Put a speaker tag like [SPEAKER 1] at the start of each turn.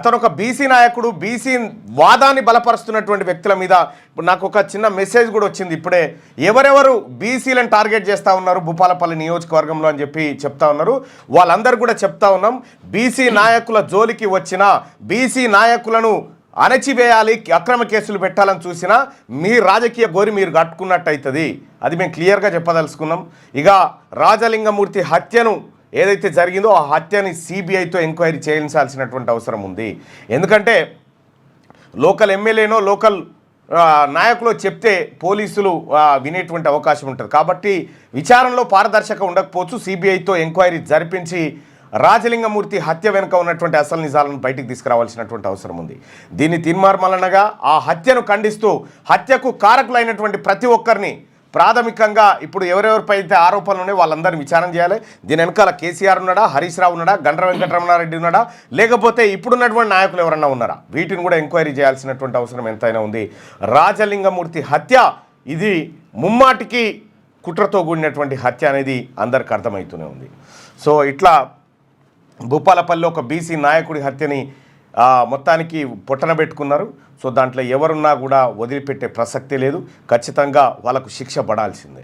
[SPEAKER 1] అతను ఒక బీసీ నాయకుడు, బీసీ వాదాన్ని బలపరుస్తున్నటువంటి వ్యక్తుల మీద ఇప్పుడు నాకు ఒక చిన్న మెసేజ్ కూడా వచ్చింది. ఇప్పుడే ఎవరెవరు బీసీలను టార్గెట్ చేస్తూ ఉన్నారు భూపాలపల్లి నియోజకవర్గంలో అని చెప్పి చెప్తా ఉన్నారు. వాళ్ళందరూ కూడా చెప్తా ఉన్నాం, బీసీ నాయకుల జోలికి వచ్చిన బీసీ నాయకులను అణచివేయాలి, అక్రమ కేసులు పెట్టాలని చూసినా మీ రాజకీయ గోరి మీరు కట్టుకున్నట్టు అవుతుంది. అది మేము క్లియర్గా చెప్పదలుచుకున్నాం. ఇక రాజలింగమూర్తి హత్యను ఏదైతే జరిగిందో ఆ హత్యని సిబిఐతో ఎంక్వైరీ చేయించాల్సినటువంటి అవసరం ఉంది. ఎందుకంటే లోకల్ ఎమ్మెల్యేనో లోకల్ నాయకులు చెప్తే పోలీసులు వినేటువంటి అవకాశం ఉంటుంది. కాబట్టి విచారణలో పారదర్శక ఉండకపోవచ్చు. సిబిఐతో ఎంక్వైరీ జరిపించి రాజలింగమూర్తి హత్య వెనుక ఉన్నటువంటి అసలు నిజాలను బయటికి తీసుకురావాల్సినటువంటి అవసరం ఉంది. దీన్ని తీర్మార్మలనగా ఆ హత్యను ఖండిస్తూ హత్యకు కారకులైనటువంటి ప్రతి ఒక్కరిని ప్రాథమికంగా ఇప్పుడు ఎవరెవరిపై అయితే ఆరోపణలు ఉన్నాయో వాళ్ళందరినీ విచారణ చేయాలి. దీని వెనకాల కేసీఆర్ ఉన్నాడా, హరీష్ రావు ఉన్నాడా, గండ్ర వెంకటరమణారెడ్డి ఉన్నాడా, లేకపోతే ఇప్పుడున్నటువంటి నాయకులు ఎవరన్నా ఉన్నారా, వీటిని కూడా ఎంక్వైరీ చేయాల్సినటువంటి అవసరం ఎంతైనా ఉంది. రాజలింగమూర్తి హత్య ఇది ముమ్మాటికి కుట్రతో కూడినటువంటి హత్య అనేది అందరికి అర్థమవుతూనే ఉంది. సో ఇట్లా భూపాలపల్లిలో ఒక బీసీ నాయకుడి హత్యని మొత్తానికి పొట్టన పెట్టుకున్నారు. సో దాంట్లో ఎవరున్నా కూడా వదిలిపెట్టే ప్రసక్తే లేదు. ఖచ్చితంగా వాళ్ళకు శిక్ష పడాల్సిందే.